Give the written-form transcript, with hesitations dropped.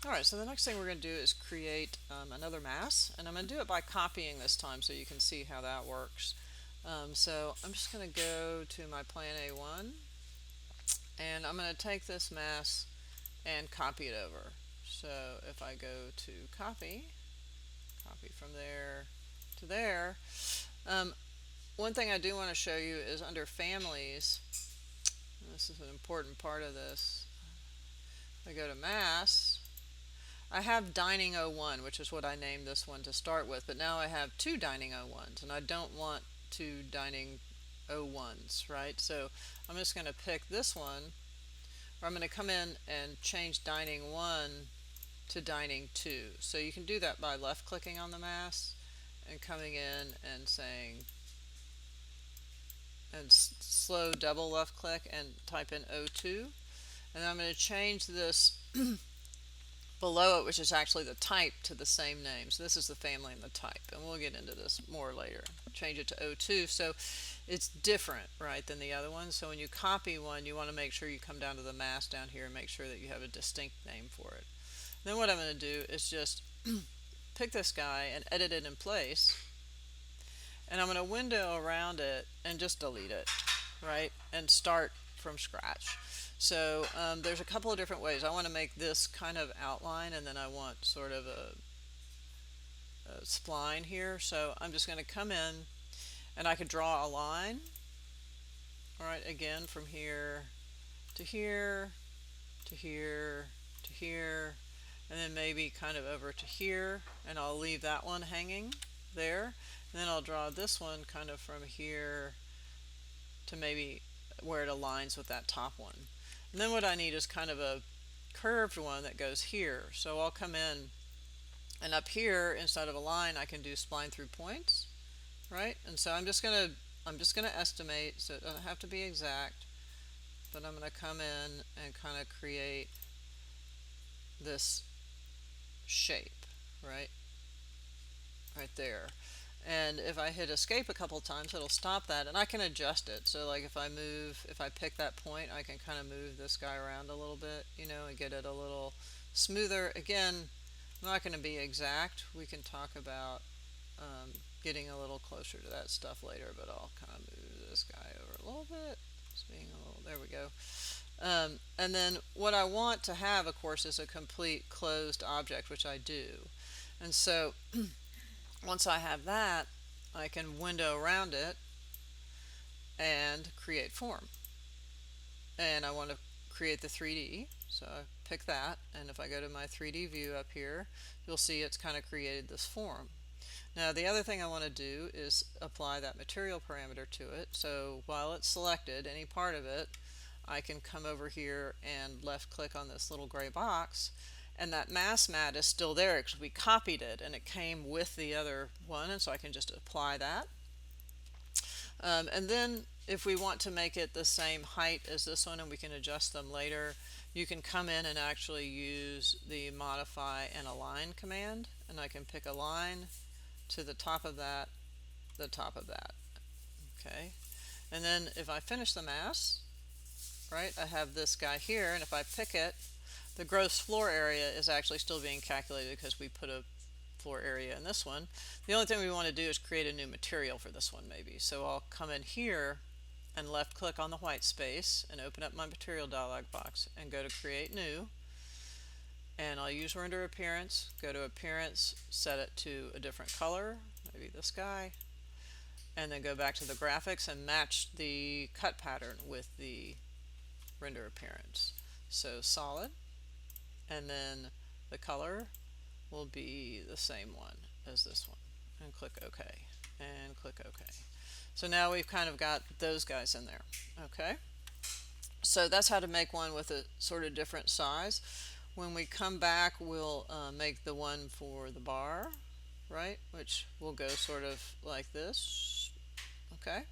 Alright, so the next thing we're going to do is create another mass, and I'm going to do it by copying this time so you can see how that works. So I'm just going to go to my plan A1, and I'm going to take this mass and copy it over. So if I go to copy, copy from there to there. One thing I do want to show you is under families, this is an important part of this. I go to mass. I have dining 01, which is what I named this one to start with, but now I have two dining 01s, and I don't want two dining 01s, right? So I'm just going to pick this one, or I'm going to come in and change dining 1 to dining 2. So you can do that by left clicking on the mass and coming in and saying, and slow double left click and type in 02. And I'm going to change this below it, which is actually the type, to the same name. So this is the family and the type, and we'll get into this more later. Change it to 02, so it's different, right, than the other one. So when you copy one, you want to make sure you come down to the mass down here and make sure that you have a distinct name for it. Then what I'm going to do is just pick this guy and edit it in place, and I'm going to window around it and just delete it, right, and start from scratch. So there's a couple of different ways. I want to make this kind of outline, and then I want sort of a spline here. So I'm just going to come in, and I could draw a line. All right, again from here to here to here to here, and then maybe kind of over to here, and I'll leave that one hanging there. And then I'll draw this one kind of from here to maybe where it aligns with that top one. And then what I need is kind of a curved one that goes here. So I'll come in, and up here instead of a line I can do spline through points, right? And so I'm just gonna estimate, so it doesn't have to be exact, but I'm gonna come in and kind of create this shape, right? Right there. And if I hit escape a couple times, it'll stop that, and I can adjust it. So like if I pick that point, I can kind of move this guy around a little bit, and get it a little smoother. Again, I'm not going to be exact. We can talk about getting a little closer to that stuff later, but I'll kind of move this guy over a little bit. Just being a little, there we go. And then what I want to have, of course, is a complete closed object, which I do. And so once I have that, I can window around it and create form. And I want to create the 3D, so I pick that, and if I go to my 3D view up here, you'll see it's kind of created this form. Now the other thing I want to do is apply that material parameter to it. So while it's selected, any part of it, I can come over here and left click on this little gray box, and that mass mat is still there because we copied it and it came with the other one, and so I can just apply that. And then if we want to make it the same height as this one, and we can adjust them later, you can come in and actually use the modify and align command, and I can pick a line to the top of that, the top of that. Okay, and then if I finish the mass, right, I have this guy here, and if I pick it, the gross floor area is actually still being calculated because we put a floor area in this one. The only thing we want to do is create a new material for this one maybe. So I'll come in here and left click on the white space and open up my material dialog box and go to create new, and I'll use render appearance, go to appearance, set it to a different color, maybe this guy, and then go back to the graphics and match the cut pattern with the render appearance. So solid, and then the color will be the same one as this one, and click OK, and click OK. So now we've kind of got those guys in there. Okay, so that's how to make one with a sort of different size. When we come back, we'll make the one for the bar, right, which will go sort of like this. Okay.